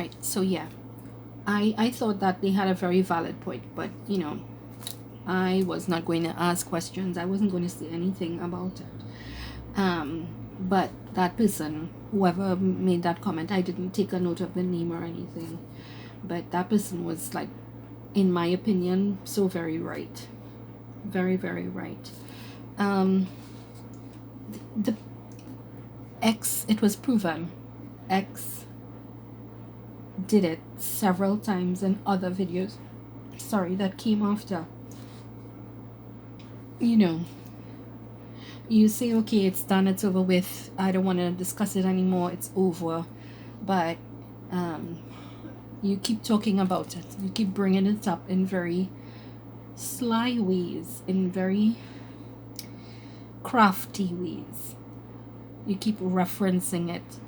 Right. So yeah, I thought that they had a very valid point, but I was not going to ask questions. I wasn't going to say anything about it. But that person, whoever made that comment, I didn't take a note of the name or anything, but that person was, like, in my opinion, so very right. Very, very right. The X, it was proven, X did it several times in other videos, that came after. You say, okay, it's done, it's over with, I don't want to discuss it anymore, it's over. But you keep talking about it, you keep bringing it up in very sly ways, in very crafty ways. You keep referencing it,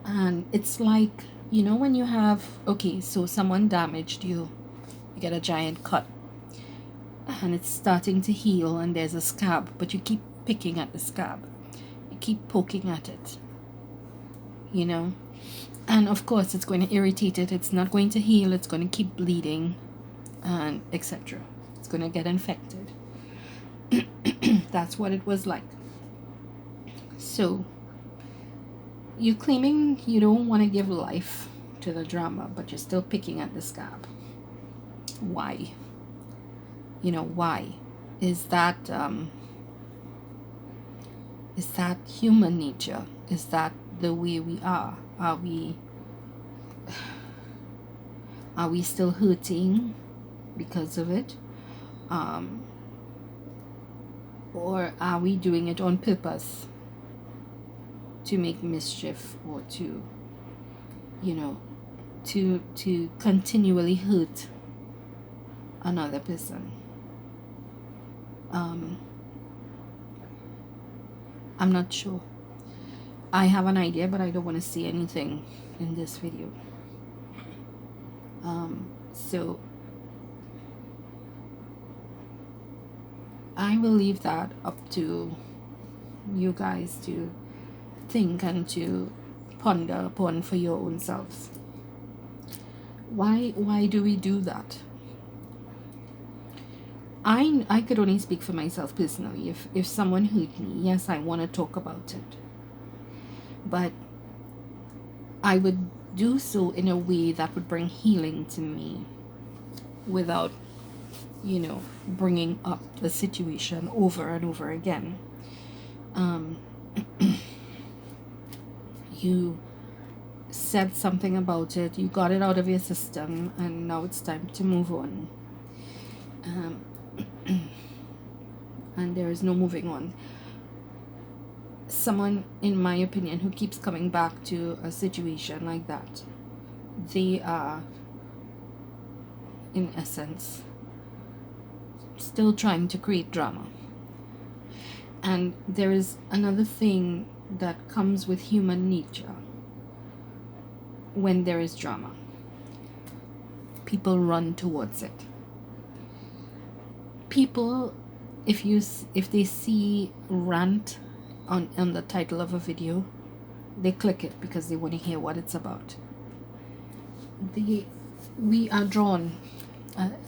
and it's like, when you have, okay, so someone damaged you, you get a giant cut, and it's starting to heal, and there's a scab, but you keep picking at the scab, you keep poking at it, and of course it's going to irritate it, it's not going to heal, it's going to keep bleeding, and etc. It's going to get infected. That's what it was like. So you're claiming you don't want to give life to the drama, but you're still picking at the scab. Why? Why? Is that human nature? Is that the way we are? Are we still hurting because of it? Or are we doing it on purpose to make mischief, or to continually hurt another person? I'm not sure. I have an idea, but I don't want to say anything in this video. So I will leave that up to you guys to think and to ponder upon for your own selves. Why do we do that? I could only speak for myself personally. If someone hurt me, yes, I want to talk about it, but I would do so in a way that would bring healing to me, without bringing up the situation over and over again. You said something about it, you got it out of your system, and now it's time to move on. And there is no moving on. Someone, in my opinion, who keeps coming back to a situation like that, they are, in essence, still trying to create drama. And there is another thing that comes with human nature. When there is drama, people run towards it. People, if they see rant on the title of a video, they click it because they want to hear what it's about. We are drawn,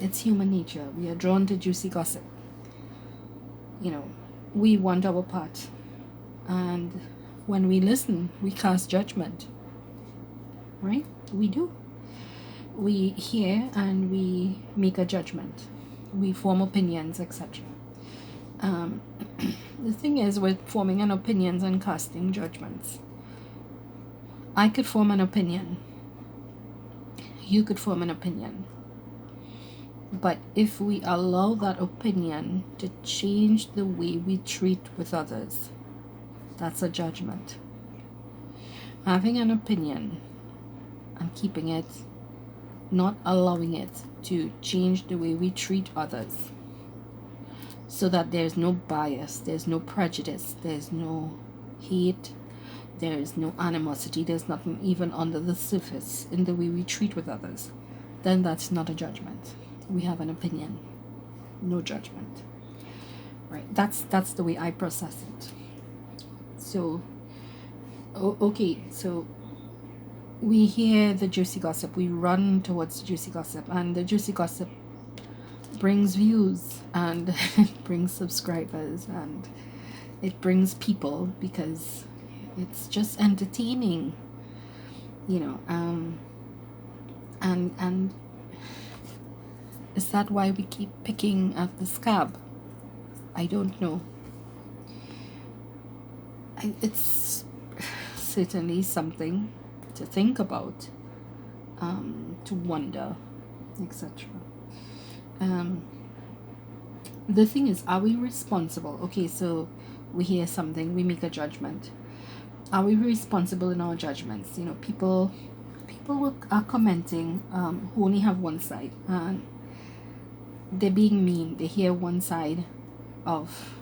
it's human nature, we are drawn to juicy gossip. We want our part, and when we listen, we cast judgment, right? We do. We hear and we make a judgment, we form opinions, etc. The thing is, with forming an opinions and casting judgments, I could form an opinion, you could form an opinion, but if we allow that opinion to change the way we treat with others, that's a judgment. Having an opinion and keeping it, not allowing it to change the way we treat others, so that there's no bias, there's no prejudice, there's no hate, there's no animosity, there's nothing even under the surface in the way we treat with others, then that's not a judgment. We have an opinion, no judgment, right? That's the way I process it. So okay, so we hear the juicy gossip, we run towards the juicy gossip, and the juicy gossip brings views and it brings subscribers and it brings people because it's just entertaining, you know. And is that why we keep picking at the scab? I don't know. It's certainly something to think about, to wonder, etc. The thing is, are we responsible? Okay, so we hear something, we make a judgment. Are we responsible in our judgments? You know, people are commenting who only have one side, and they're being mean. They hear one side of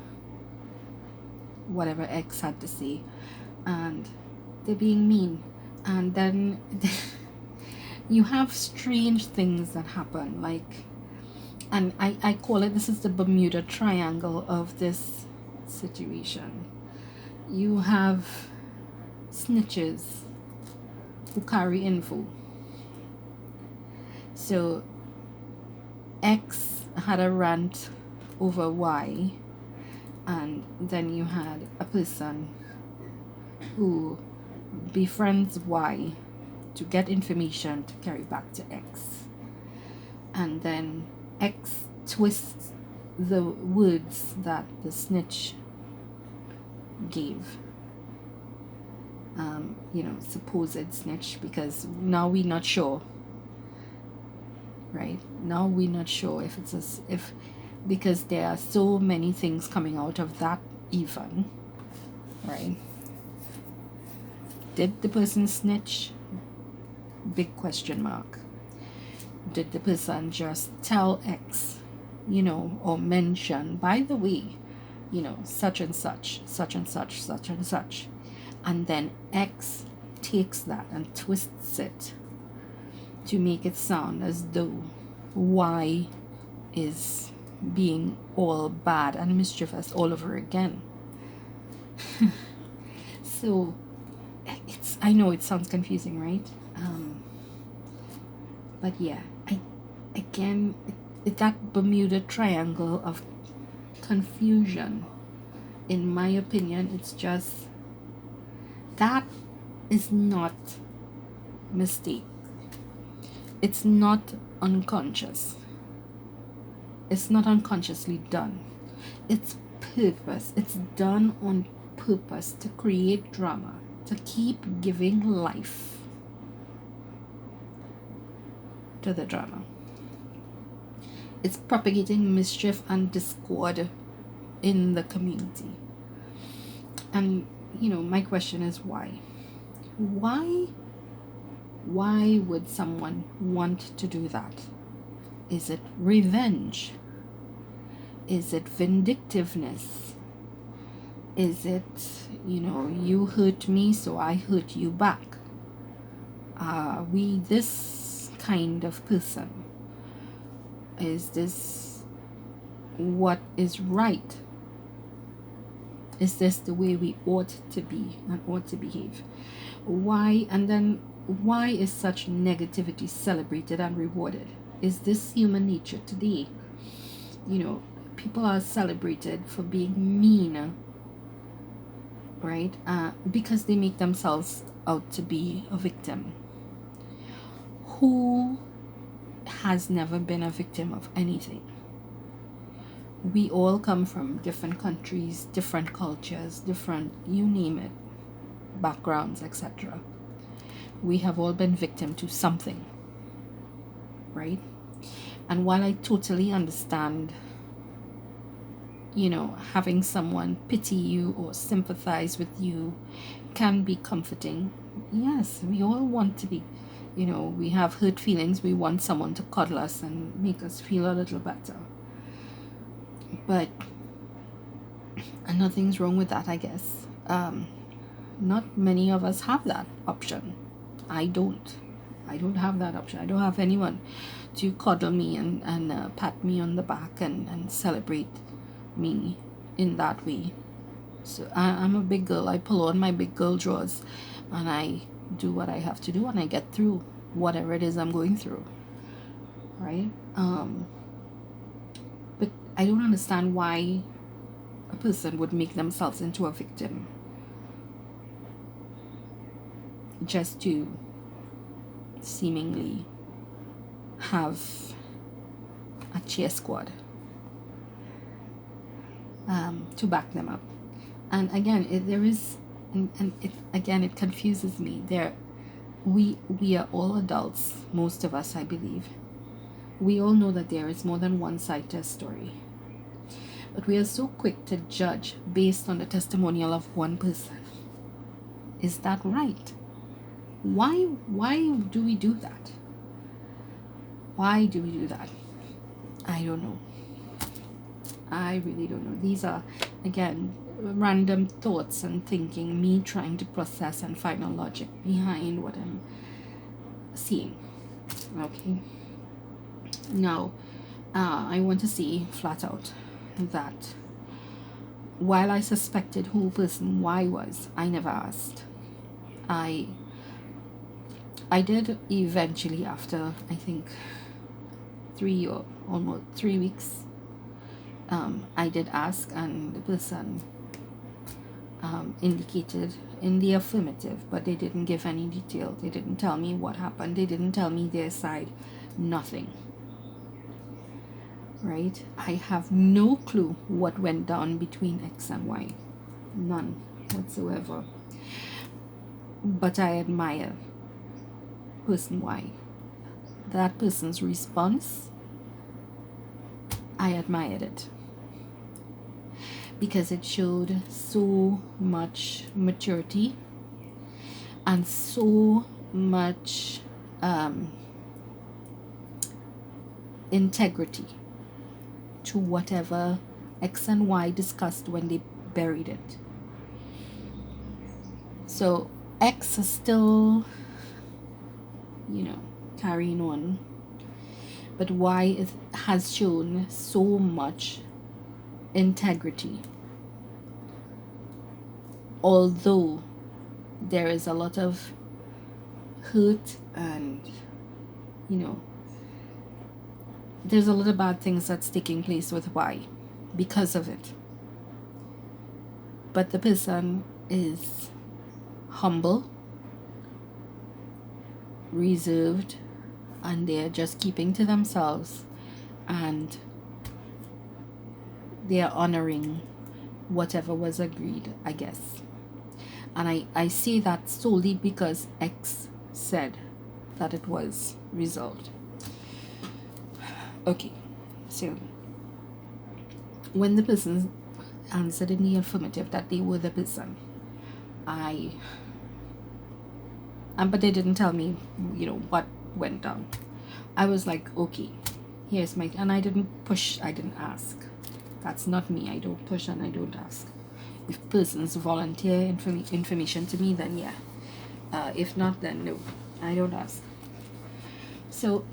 whatever X had to say, and they're being mean. And then you have strange things that happen, like, and I call it, this is the Bermuda Triangle of this situation. You have snitches who carry info. So X had a rant over Y, and then you had a person who befriends Y to get information to carry back to X, and then X twists the words that the snitch gave, you know, supposed snitch, because now we're not sure, right? Now we're not sure if it's if because there are so many things coming out of that, even, right? Did the person snitch? Big question mark. Did the person just tell X, you know, or mention, by the way, you know, such and such, such and such, such and such, and then X takes that and twists it to make it sound as though Y is being all bad and mischievous all over again. So it's, I know it sounds confusing, right? But yeah, that Bermuda Triangle of confusion, in my opinion, it's just, that is not mistake. It's not unconscious. It's not unconsciously done. It's purpose. It's done on purpose to create drama, to keep giving life to the drama. It's propagating mischief and discord in the community. And, you know, my question is why? Why would someone want to do that? Is it revenge? Is it vindictiveness? Is it, you know, you hurt me, so I hurt you back? Are we this kind of person? Is this what is right? Is this the way we ought to be and ought to behave? Why? And then why is such negativity celebrated and rewarded? Is this human nature today? You know, people are celebrated for being mean, right? Because they make themselves out to be a victim. Who has never been a victim of anything? We all come from different countries, different cultures, different, you name it, backgrounds, etc. We have all been victim to something, right? And while I totally understand, you know, having someone pity you or sympathize with you can be comforting. Yes, we all want to be, you know, we have hurt feelings. We want someone to cuddle us and make us feel a little better. But, and nothing's wrong with that, I guess. Not many of us have that option. I don't have that option. I don't have anyone to cuddle me and pat me on the back and celebrate me in that way. So I'm a big girl. I pull on my big girl drawers and I do what I have to do, and I get through whatever it is I'm going through, right? But I don't understand why a person would make themselves into a victim just to seemingly have a cheer squad to back them up. And again, it confuses me. We are all adults, most of us, I believe. We all know that there is more than one side to a story, but we are so quick to judge based on the testimonial of one person. Is that right? Why do we do that? Why do we do that? I don't know. I really don't know. These are, again, random thoughts and thinking, me trying to process and find a logic behind what I'm seeing. Okay. Now, I want to say flat out that while I suspected who person Y was, I never asked. I did eventually, after I think 3 or almost 3 weeks, I did ask, and the person indicated in the affirmative, but they didn't give any detail. They didn't tell me what happened. They didn't tell me their side. Nothing. Right? I have no clue what went down between X and Y. None whatsoever. But I admire person Y. That person's response, I admired it, because it showed so much maturity and so much integrity to whatever X and Y discussed when they buried it. So X is still, carrying on, but Y has shown so much integrity, although there is a lot of hurt and there's a lot of bad things that's taking place with Y because of it. But the person is humble, reserved, and they're just keeping to themselves, and they're honoring whatever was agreed, I guess. And I say that solely because X said that it was resolved. Okay, so when the person answered in the affirmative that they were the person, but they didn't tell me, what went down. I was like, okay, here's my, and I didn't push, I didn't ask. That's not me. I don't push and I don't ask. If persons volunteer information to me, then yeah. If not, then no, I don't ask. So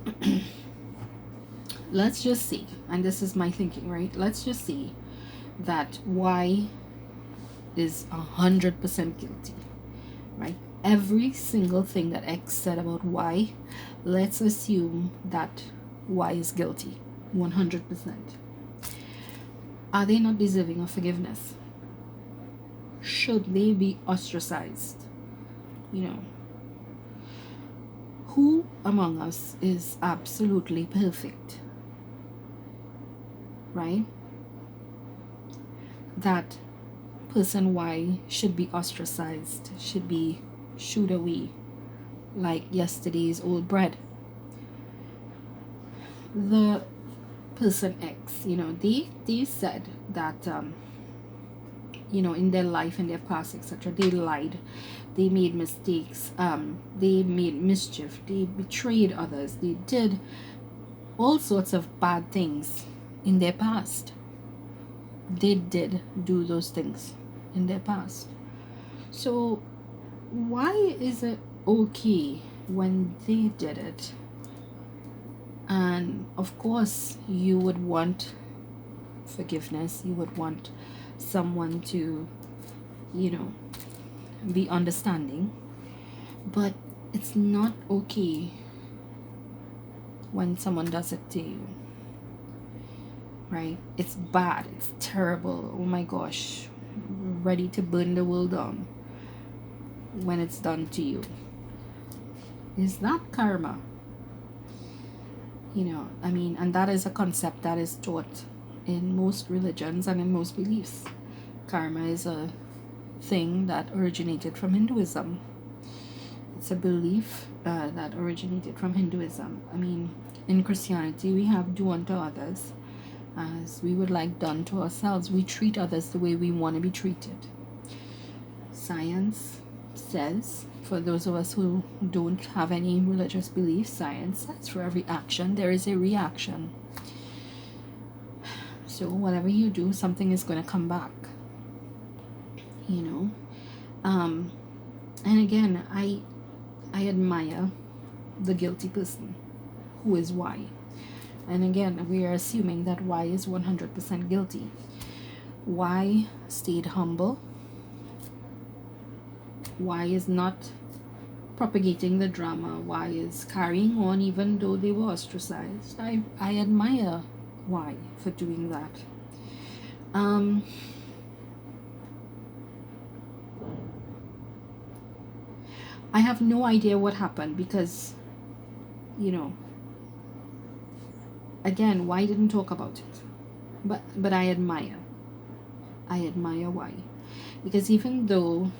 let's just say, and this is my thinking, right? Let's just say that Y is 100% guilty, right? Every single thing that X said about Y, let's assume that Y is guilty 100%. Are they not deserving of forgiveness? Should they be ostracized? Who among us is absolutely perfect? Right? That person Y should be ostracized, should be shooed away like yesterday's old bread. The person X, they said that in their life, in their past, etc., they lied, they made mistakes, they made mischief, they betrayed others, they did all sorts of bad things in their past. They did do those things in their past. So why is it okay when they did it? And of course you would want forgiveness, you would want someone to be understanding, But it's not okay when someone does it to you, right? It's bad, it's terrible, oh my gosh, ready to burn the world down when it's done to you. Is that karma? I mean, and that is a concept that is taught in most religions and in most beliefs. Karma is a thing that originated from Hinduism. It's a belief that originated from Hinduism. I mean, in Christianity, we have do unto others as we would like done to ourselves. We treat others the way we want to be treated. Science says, for those of us who don't have any religious beliefs, science says for every action there is a reaction. So whatever you do, something is going to come back. And again, I admire the guilty person who is Y. And again, we are assuming that Y is 100% guilty. Y stayed humble. Y is not propagating the drama. Y is carrying on even though they were ostracized. I admire Y for doing that. I have no idea what happened because, again, Y didn't talk about it. But I admire Y. Because even though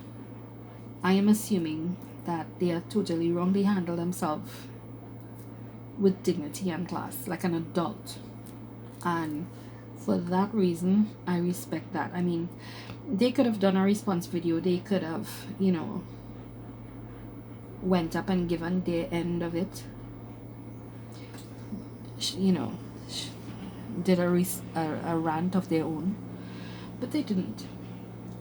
I am assuming that they are totally wrong, they handle themselves with dignity and class, like an adult. And for that reason, I respect that. I mean, they could have done a response video. They could have, went up and given their end of it. Did a rant of their own. But they didn't.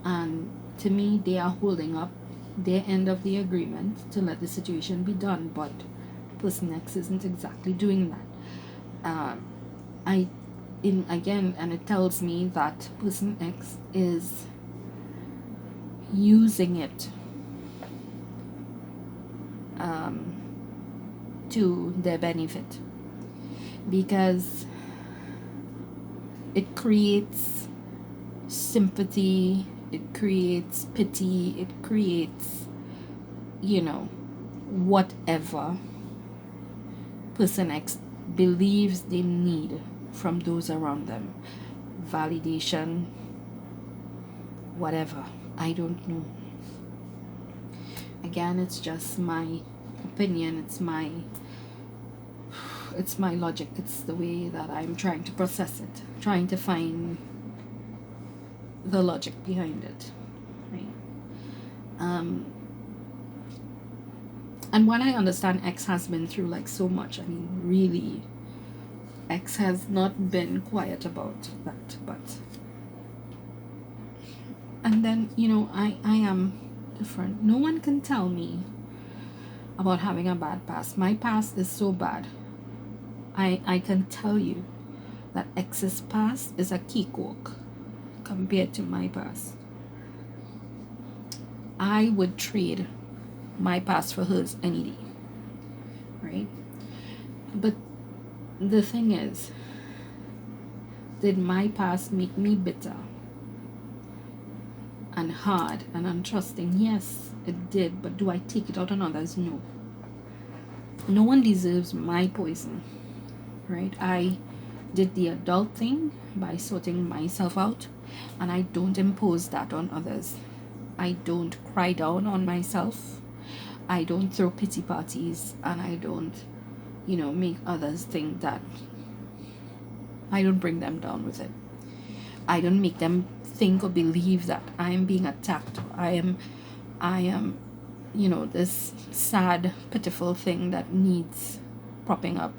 And to me, they are holding up their end of the agreement to let the situation be done. But person X isn't exactly doing that. And it tells me that person X is using it to their benefit, because it creates sympathy, it creates pity, it creates whatever person X believes they need from those around them. Validation, whatever, I don't know. Again, it's just my opinion, it's my logic, it's the way that I'm trying to process it, trying to find the logic behind it, right? And when I understand X has been through like so much, I mean, really, X has not been quiet about that. But and then I am different. No one can tell me about having a bad past. My past is so bad. I can tell you that X's past is a cakewalk compared to my past. I would trade my past for hers any day, right? But the thing is, did my past make me bitter and hard and untrusting? Yes, it did. But do I take it out on others? No. No one deserves my poison, right? I did the adult thing by sorting myself out, and I don't impose that on others. I don't cry down on myself. I don't throw pity parties, and I don't make others think that I don't bring them down with it. I don't make them think or believe that I am being attacked. I am this sad, pitiful thing that needs propping up.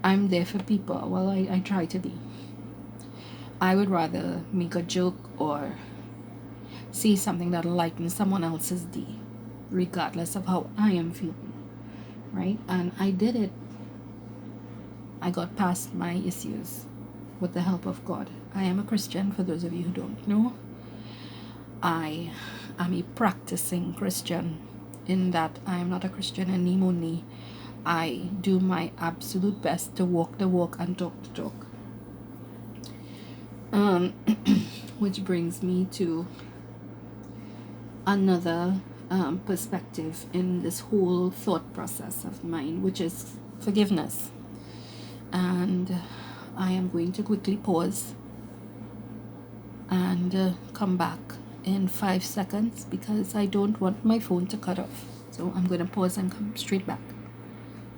I'm there for people. Well, I try to be. I would rather make a joke or say something that lightens someone else's day, regardless of how I am feeling, right? And I did it. I got past my issues with the help of God. I am a Christian, for those of you who don't know. I am a practicing Christian, in that I am not a Christian anymore. I do my absolute best to walk the walk and talk the talk. Which brings me to another perspective in this whole thought process of mine, which is forgiveness. And I am going to quickly pause and come back in 5 seconds because I don't want my phone to cut off. So I'm going to pause and come straight back.